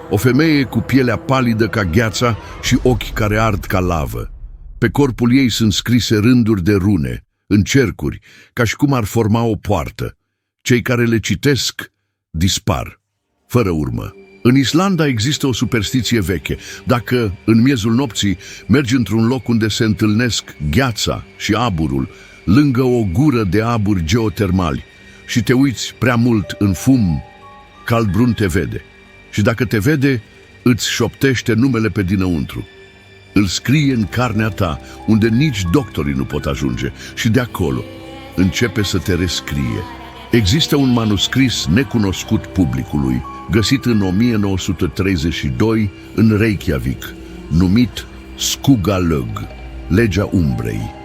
O femeie cu pielea palidă ca gheața și ochi care ard ca lavă. Pe corpul ei sunt scrise rânduri de rune, în cercuri, ca și cum ar forma o poartă. Cei care le citesc dispar, fără urmă. În Islanda există o superstiție veche. Dacă, în miezul nopții, mergi într-un loc unde se întâlnesc gheața și aburul, lângă o gură de aburi geotermali, și te uiți prea mult în fum, Caldbrun te vede. Și dacă te vede, îți șoptește numele pe dinăuntru. Îl scrie în carnea ta, unde nici doctorii nu pot ajunge, și de acolo începe să te rescrie. Există un manuscris necunoscut publicului, găsit în 1932 în Reykjavik, numit Skugalög, legea umbrei.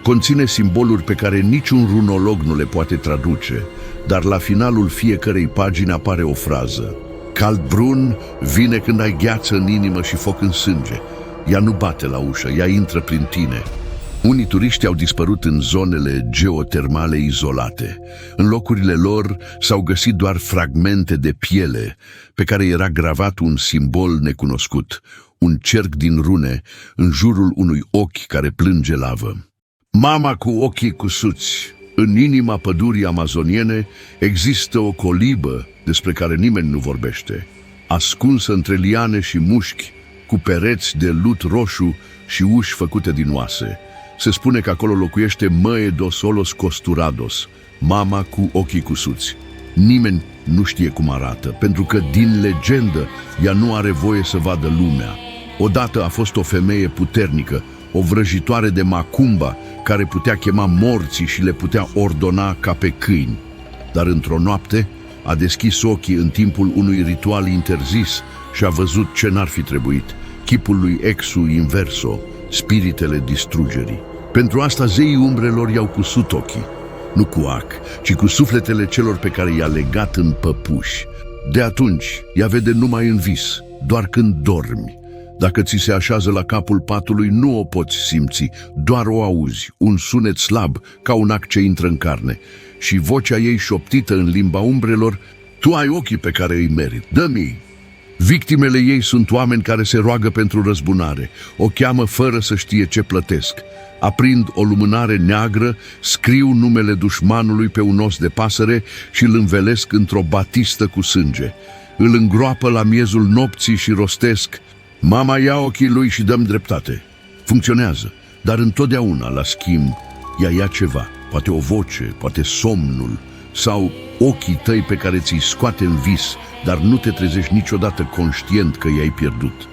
Conține simboluri pe care niciun runolog nu le poate traduce, dar la finalul fiecărei pagini apare o frază. Caldbrun vine când ai gheață în inimă și foc în sânge. Ea nu bate la ușă, ea intră prin tine. Unii turiști au dispărut în zonele geotermale izolate. În locurile lor s-au găsit doar fragmente de piele pe care era gravat un simbol necunoscut, un cerc din rune în jurul unui ochi care plânge lavă. Mama cu ochii cusuți. În inima pădurii amazoniene există o colibă despre care nimeni nu vorbește, ascunsă între liane și mușchi, cu pereți de lut roșu și uși făcute din oase. Se spune că acolo locuiește Măe dos Olos Costurados, mama cu ochii cusuți. Nimeni nu știe cum arată, pentru că din legendă ea nu are voie să vadă lumea. Odată a fost o femeie puternică, o vrăjitoare de macumba, care putea chema morții și le putea ordona ca pe câini. Dar într-o noapte a deschis ochii în timpul unui ritual interzis și a văzut ce n-ar fi trebuit: chipul lui Exu Inverso, spiritele distrugerii. Pentru asta zeii umbrelor i-au cusut ochii, nu cu ac, ci cu sufletele celor pe care i-a legat în păpuși. De atunci ea vede numai în vis, doar când dormi. Dacă ți se așează la capul patului, nu o poți simți, doar o auzi, un sunet slab, ca un ac ce intră în carne. Și vocea ei șoptită în limba umbrelor: tu ai ochii pe care îi merit, dă-mi-i. Victimele ei sunt oameni care se roagă pentru răzbunare, o cheamă fără să știe ce plătesc. Aprind o lumânare neagră, scriu numele dușmanului pe un os de pasăre și îl învelesc într-o batistă cu sânge. Îl îngroapă la miezul nopții și rostesc: mama, ia ochii lui și dă-mi dreptate. Funcționează, dar întotdeauna, la schimb, ea ia ceva, poate o voce, poate somnul, sau ochii tăi pe care ți-i scoate în vis, dar nu te trezești niciodată conștient că i-ai pierdut.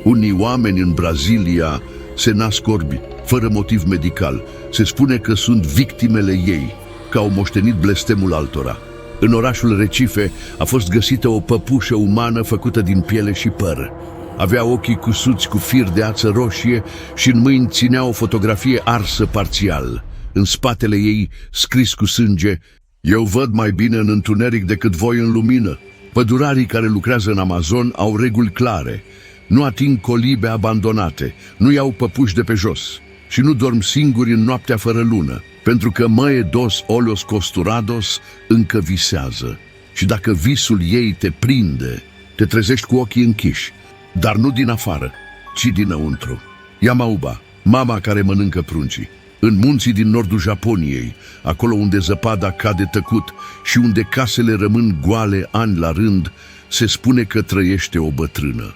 Unii oameni în Brazilia se nasc orbi, fără motiv medical. Se spune că sunt victimele ei, că au moștenit blestemul altora. În orașul Recife a fost găsită o păpușă umană făcută din piele și păr. Avea ochii cusuți cu fir de ață roșie și în mâini ținea o fotografie arsă parțial. În spatele ei, scris cu sânge: eu văd mai bine în întuneric decât voi în lumină. Pădurarii care lucrează în Amazon au reguli clare. Nu ating colibe abandonate, nu iau păpuși de pe jos și nu dorm singuri în noaptea fără lună, pentru că Măe dos Olos Costurados încă visează. Și dacă visul ei te prinde, te trezești cu ochii închiși, dar nu din afară, ci dinăuntru. Yamauba, mama care mănâncă pruncii. În munții din nordul Japoniei, acolo unde zăpada cade tăcut și unde casele rămân goale ani la rând, se spune că trăiește o bătrână.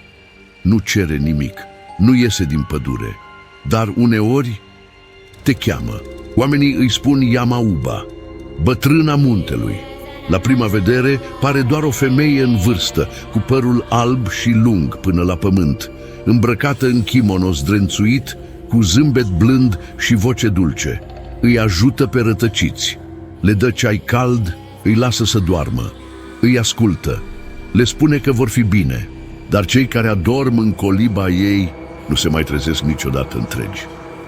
Nu cere nimic, nu iese din pădure, dar uneori te cheamă. Oamenii îi spun Yamauba, bătrâna muntelui. La prima vedere pare doar o femeie în vârstă, cu părul alb și lung până la pământ, îmbrăcată în kimono zdrențuit, cu zâmbet blând și voce dulce. Îi ajută pe rătăciți, le dă ceai cald, îi lasă să doarmă, îi ascultă, le spune că vor fi bine, dar cei care adorm în coliba ei nu se mai trezesc niciodată întregi.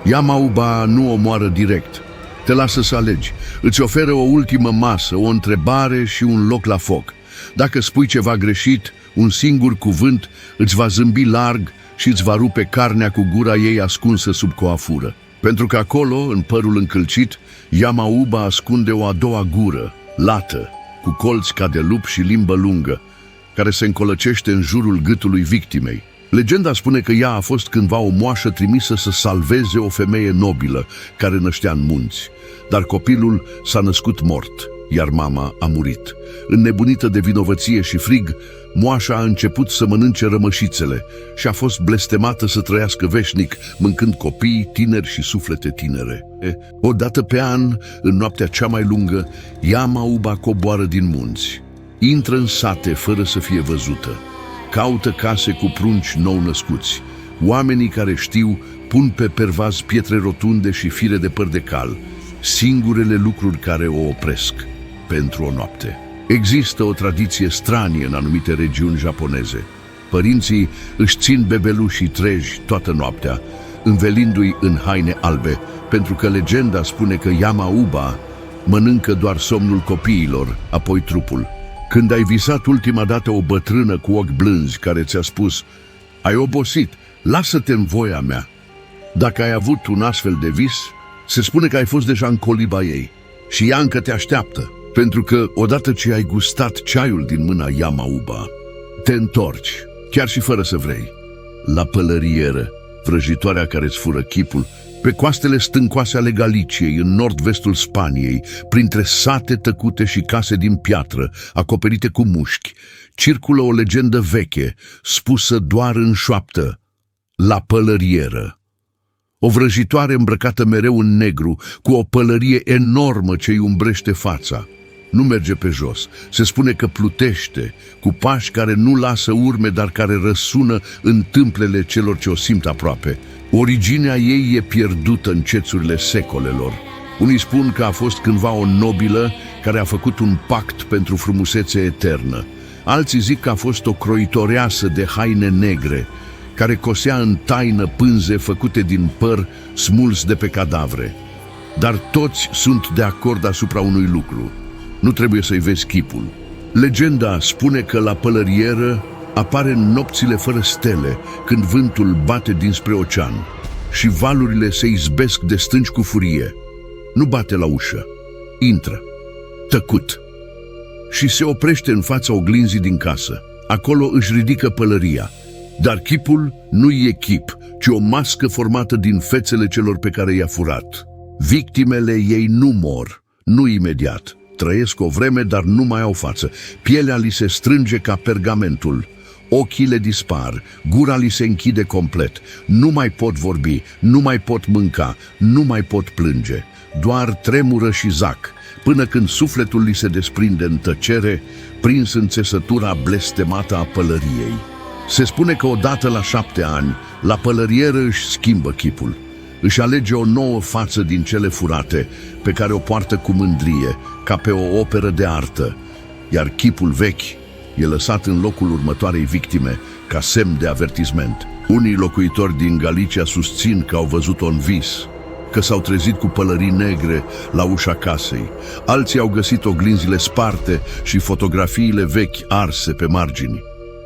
Yamauba nu omoară direct, te lasă să alegi, îți oferă o ultimă masă, o întrebare și un loc la foc. Dacă spui ceva greșit, un singur cuvânt îți va zâmbi larg și îți va rupe carnea cu gura ei ascunsă sub coafură. Pentru că acolo, în părul încălcit, Yamauba ascunde o a doua gură, lată, cu colți ca de lup și limbă lungă, care se încolăcește în jurul gâtului victimei. Legenda spune că ea a fost cândva o moașă trimisă să salveze o femeie nobilă care năștea în munți, dar copilul s-a născut mort, iar mama a murit. Înnebunită de vinovăție și frig, moașa a început să mănânce rămășițele și a fost blestemată să trăiască veșnic, mâncând copii, tineri și suflete tinere. O dată pe an, în noaptea cea mai lungă, Yamauba coboară din munți. Intră în sate fără să fie văzută. Caută case cu prunci nou-născuți. Oamenii care știu pun pe pervaz pietre rotunde și fire de păr de cal, singurele lucruri care o opresc pentru o noapte. Există o tradiție stranie în anumite regiuni japoneze. Părinții își țin bebelușii treji toată noaptea, învelindu-i în haine albe, pentru că legenda spune că Yamauba mănâncă doar somnul copiilor, apoi trupul. Când ai visat ultima dată o bătrână cu ochi blânzi care ți-a spus: ai obosit, lasă-te în voia mea. Dacă ai avut un astfel de vis, se spune că ai fost deja în coliba ei și ea încă te așteaptă, pentru că odată ce ai gustat ceaiul din mâna Yamauba, te întorci, chiar și fără să vrei, la pălărieră, vrăjitoarea care îți fură chipul, pe coastele stâncoase ale Galiciei, în nord-vestul Spaniei, printre sate tăcute și case din piatră, acoperite cu mușchi, circulă o legendă veche, spusă doar în șoaptă: la pălărieră. O vrăjitoare îmbrăcată mereu în negru, cu o pălărie enormă ce îi umbrește fața. Nu merge pe jos, se spune că plutește, cu pași care nu lasă urme, dar care răsună în tâmplele celor ce o simt aproape. Originea ei e pierdută în cețurile secolelor. Unii spun că a fost cândva o nobilă care a făcut un pact pentru frumusețe eternă. Alții zic că a fost o croitoreasă de haine negre, care cosea în taină pânze făcute din păr smuls de pe cadavre. Dar toți sunt de acord asupra unui lucru: nu trebuie să-i vezi chipul. Legenda spune că la pălărieră apare în nopțile fără stele, când vântul bate dinspre ocean și valurile se izbesc de stânci cu furie. Nu bate la ușă, intră, tăcut, și se oprește în fața oglinzii din casă. Acolo își ridică pălăria, dar chipul nu e chip, ci o mască formată din fețele celor pe care i-a furat. Victimele ei nu mor, nu imediat. Trăiesc o vreme, dar nu mai au față. Pielea li se strânge ca pergamentul. Ochii le dispar, gura li se închide complet. Nu mai pot vorbi, nu mai pot mânca, nu mai pot plânge. Doar tremură și zac, până când sufletul li se desprinde în tăcere, prins în țesătura blestemată a pălăriei. Se spune că odată la 7 ani, la pălărieră își schimbă chipul. Își alege o nouă față din cele furate, pe care o poartă cu mândrie, ca pe o operă de artă, iar chipul vechi e lăsat în locul următoarei victime, ca semn de avertisment. Unii locuitori din Galicia susțin că au văzut-o în vis, că s-au trezit cu pălării negre la ușa casei. Alții au găsit oglinzile sparte și fotografiile vechi arse pe margini.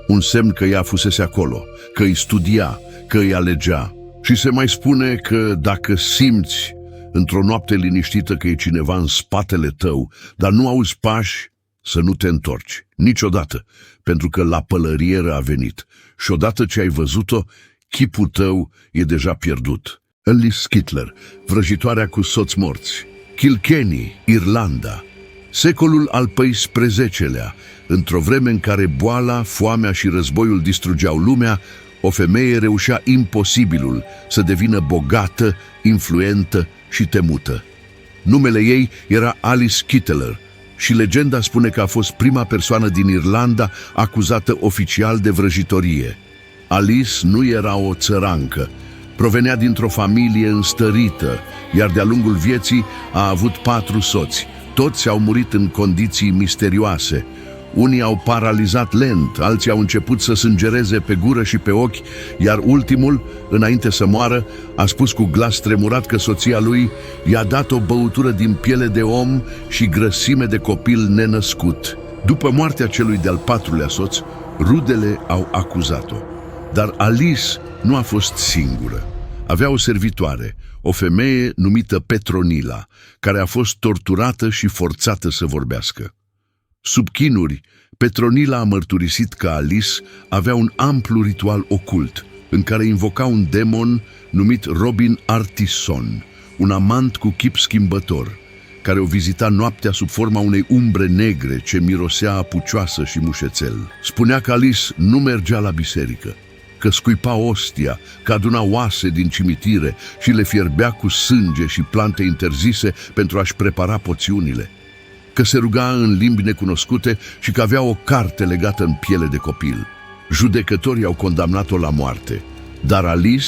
Un semn că ea fusese acolo, că îi studia, că îi alegea. Și se mai spune că dacă simți într-o noapte liniștită că e cineva în spatele tău, dar nu auzi pași, să nu te întorci, niciodată, pentru că la pălărieră a venit. Și odată ce ai văzut-o, chipul tău e deja pierdut. Alice Skittler, vrăjitoarea cu soți morți. Kilkenny, Irlanda. Secolul al XIV-lea, într-o vreme în care boala, foamea și războiul distrugeau lumea, o femeie reușea imposibilul: să devină bogată, influentă și temută. Numele ei era Alice Skittler și legenda spune că a fost prima persoană din Irlanda acuzată oficial de vrăjitorie. Alice nu era o țărancă, provenea dintr-o familie înstărită, iar de-a lungul vieții a avut 4 soți. Toți au murit în condiții misterioase. Unii au paralizat lent, alții au început să sângereze pe gură și pe ochi, iar ultimul, înainte să moară, a spus cu glas tremurat că soția lui i-a dat o băutură din piele de om și grăsime de copil nenăscut. După moartea celui de-al 4-lea soț, rudele au acuzat-o. Dar Alice nu a fost singură. Avea o servitoare, o femeie numită Petronila, care a fost torturată și forțată să vorbească. Sub chinuri, Petronila a mărturisit că Alice avea un amplu ritual ocult, în care invoca un demon numit Robin Artison, un amant cu chip schimbător, care o vizita noaptea sub forma unei umbre negre ce mirosea a pucioasă și mușețel. Spunea că Alice nu mergea la biserică, că scuipa ostia, că aduna oase din cimitire și le fierbea cu sânge și plante interzise pentru a-și prepara poțiunile, că se ruga în limbi necunoscute și că avea o carte legată în piele de copil. Judecătorii au condamnat-o la moarte, dar Alice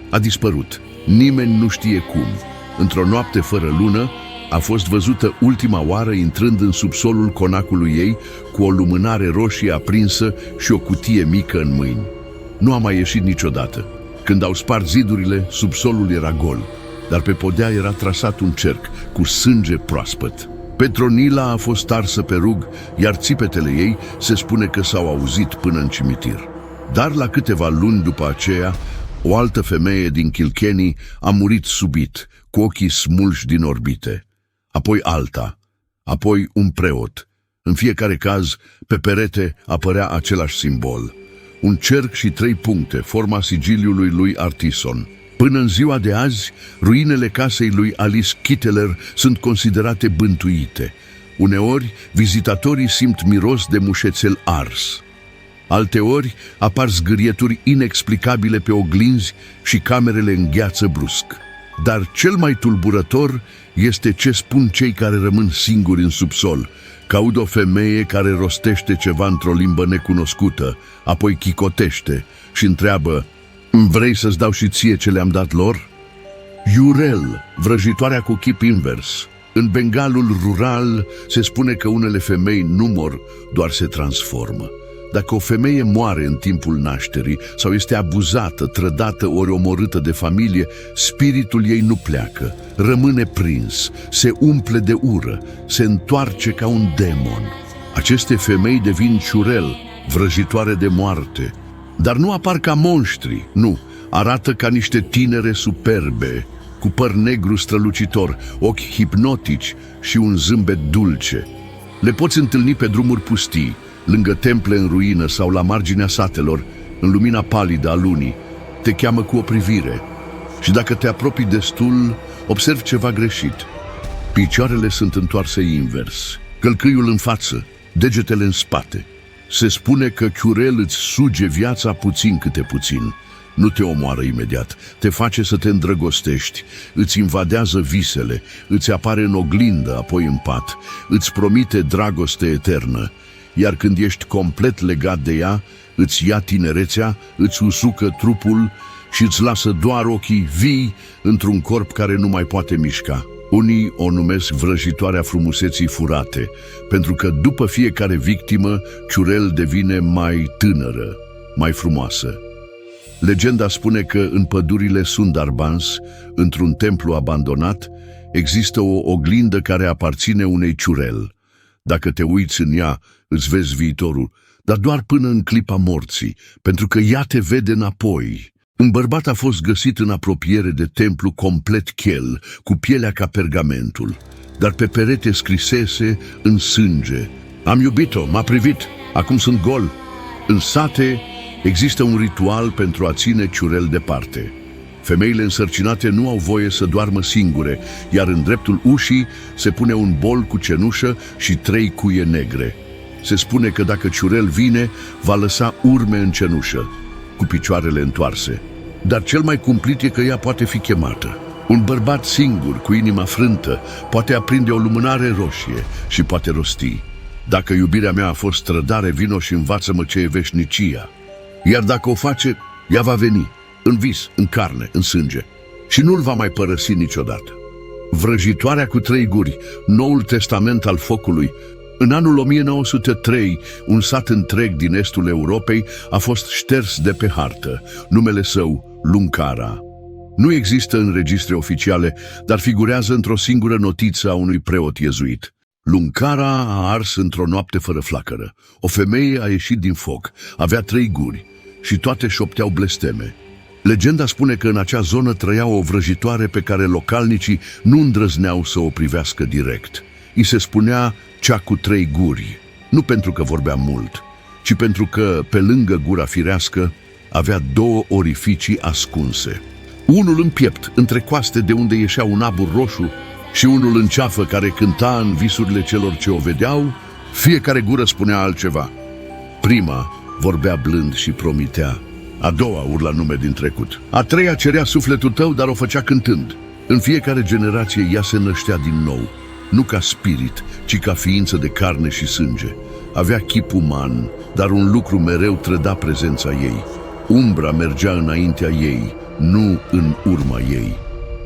a dispărut. Nimeni nu știe cum. Într-o noapte fără lună, a fost văzută ultima oară intrând în subsolul conacului ei cu o lumânare roșie aprinsă și o cutie mică în mâini. Nu a mai ieșit niciodată. Când au spart zidurile, subsolul era gol, dar pe podea era trasat un cerc cu sânge proaspăt. Petronila a fost arsă pe rug, iar țipetele ei se spune că s-au auzit până în cimitir. Dar la câteva luni după aceea, o altă femeie din Kilkenny a murit subit, cu ochii smulși din orbite. Apoi alta, apoi un preot. În fiecare caz, pe perete apărea același simbol. Un cerc și 3 puncte, forma sigiliului lui Artisan. Până în ziua de azi, ruinele casei lui Alice Kitteler sunt considerate bântuite. Uneori, vizitatorii simt miros de mușețel ars. Alteori, apar zgârieturi inexplicabile pe oglinzi și camerele îngheață brusc. Dar cel mai tulburător este ce spun cei care rămân singuri în subsol, că aud o femeie care rostește ceva într-o limbă necunoscută, apoi chicotește și întreabă: "Vrei să-ți dau și ție ce le-am dat lor?" Jurel, vrăjitoarea cu chip invers. În Bengalul rural se spune că unele femei nu mor, doar se transformă. Dacă o femeie moare în timpul nașterii sau este abuzată, trădată ori omorâtă de familie, spiritul ei nu pleacă, rămâne prins, se umple de ură, se întoarce ca un demon. Aceste femei devin ciurel, vrăjitoare de moarte, dar nu apar ca monștri, nu, arată ca niște tinere superbe, cu păr negru strălucitor, ochi hipnotici și un zâmbet dulce. Le poți întâlni pe drumuri pustii, lângă temple în ruină sau la marginea satelor, în lumina palidă a lunii. Te cheamă cu o privire și dacă te apropii destul, observi ceva greșit. Picioarele sunt întoarse invers, călcâiul în față, degetele în spate. Se spune că Chiurel îți suge viața puțin câte puțin. Nu te omoară imediat, te face să te îndrăgostești, îți invadează visele, îți apare în oglindă, apoi în pat, îți promite dragoste eternă, iar când ești complet legat de ea, îți ia tinerețea, îți usucă trupul și îți lasă doar ochii vii într-un corp care nu mai poate mișca. Unii o numesc vrăjitoarea frumuseții furate, pentru că după fiecare victimă, Chiurel devine mai tânără, mai frumoasă. Legenda spune că în pădurile Sundarbans, într-un templu abandonat, există o oglindă care aparține unei Chiurel. Dacă te uiți în ea, îți vezi viitorul, dar doar până în clipa morții, pentru că ea te vede înapoi. Un bărbat a fost găsit în apropiere de templu complet chel, cu pielea ca pergamentul, dar pe perete scrisese în sânge: "Am iubit-o, m-a privit, acum sunt gol." În sate există un ritual pentru a ține Chiurel departe. Femeile însărcinate nu au voie să doarmă singure, iar în dreptul ușii se pune un bol cu cenușă și 3 cuie negre. Se spune că dacă Chiurel vine, va lăsa urme în cenușă, cu picioarele întoarse. Dar cel mai cumplit e că ea poate fi chemată. Un bărbat singur, cu inima frântă, poate aprinde o lumânare roșie și poate rosti: "Dacă iubirea mea a fost trădare, vino și învață-mă ce e veșnicia." Iar dacă o face, ea va veni, în vis, în carne, în sânge, și nu-l va mai părăsi niciodată. Vrăjitoarea cu 3 guri, Noul Testament al focului. În anul 1903, un sat întreg din estul Europei a fost șters de pe hartă, numele său Luncara. Nu există în registre oficiale, dar figurează într-o singură notiță a unui preot iezuit. Luncara a ars într-o noapte fără flacără. O femeie a ieșit din foc, avea 3 guri și toate șopteau blesteme. Legenda spune că în acea zonă trăia o vrăjitoare pe care localnicii nu îndrăzneau să o privească direct. I se spunea cea cu 3 guri, nu pentru că vorbea mult, ci pentru că, pe lângă gura firească, avea 2 orificii ascunse. Unul în piept, între coaste de unde ieșea un abur roșu, și unul în ceafă care cânta în visurile celor ce o vedeau. Fiecare gură spunea altceva. Prima vorbea blând și promitea, a doua urla nume din trecut, a treia cerea sufletul tău, dar o făcea cântând. În fiecare generație ea se năștea din nou, nu ca spirit, ci ca ființă de carne și sânge. Avea chip uman, dar un lucru mereu trăda prezența ei. Umbra mergea înaintea ei, nu în urma ei.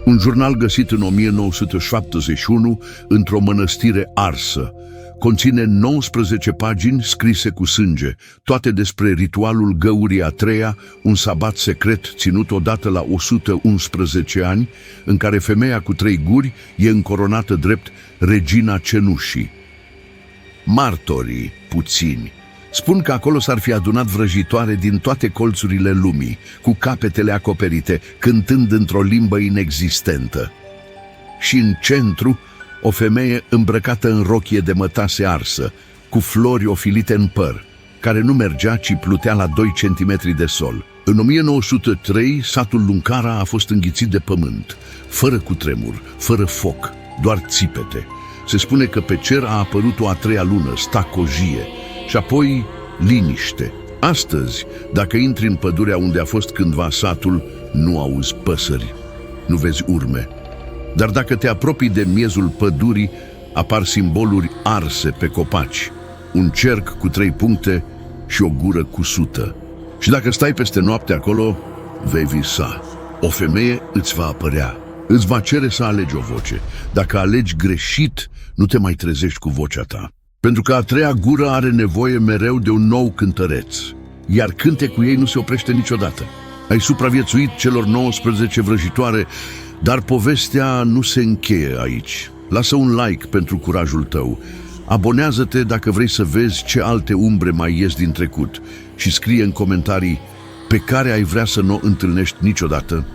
Un jurnal găsit în 1971 într-o mănăstire arsă conține 19 pagini scrise cu sânge, toate despre ritualul găurii a 3-a, un sabat secret ținut odată la 111 ani, în care femeia cu 3 guri e încoronată drept regina cenușii. Martorii, puțini, spun că acolo s-ar fi adunat vrăjitoare din toate colțurile lumii, cu capetele acoperite, cântând într-o limbă inexistentă. Și în centru, o femeie îmbrăcată în rochie de mătase arsă, cu flori ofilite în păr, care nu mergea, ci plutea la 2 centimetri de sol. În 1903, satul Luncara a fost înghițit de pământ, fără cutremur, fără foc, doar țipete. Se spune că pe cer a apărut o a 3-a lună, stacojie, și apoi liniște. Astăzi, dacă intri în pădurea unde a fost cândva satul, nu auzi păsări, nu vezi urme. Dar dacă te apropii de miezul pădurii, apar simboluri arse pe copaci, un cerc cu 3 puncte și o gură cusută. Și dacă stai peste noapte acolo, vei visa. O femeie îți va apărea, îți va cere să alegi o voce. Dacă alegi greșit, nu te mai trezești cu vocea ta. Pentru că a 3-a gură are nevoie mereu de un nou cântăreț, iar cântecul ei nu se oprește niciodată. Ai supraviețuit celor 19 vrăjitoare, dar povestea nu se încheie aici. Lasă un like pentru curajul tău. Abonează-te dacă vrei să vezi ce alte umbre mai ies din trecut și scrie în comentarii pe care ai vrea să nu o întâlnești niciodată.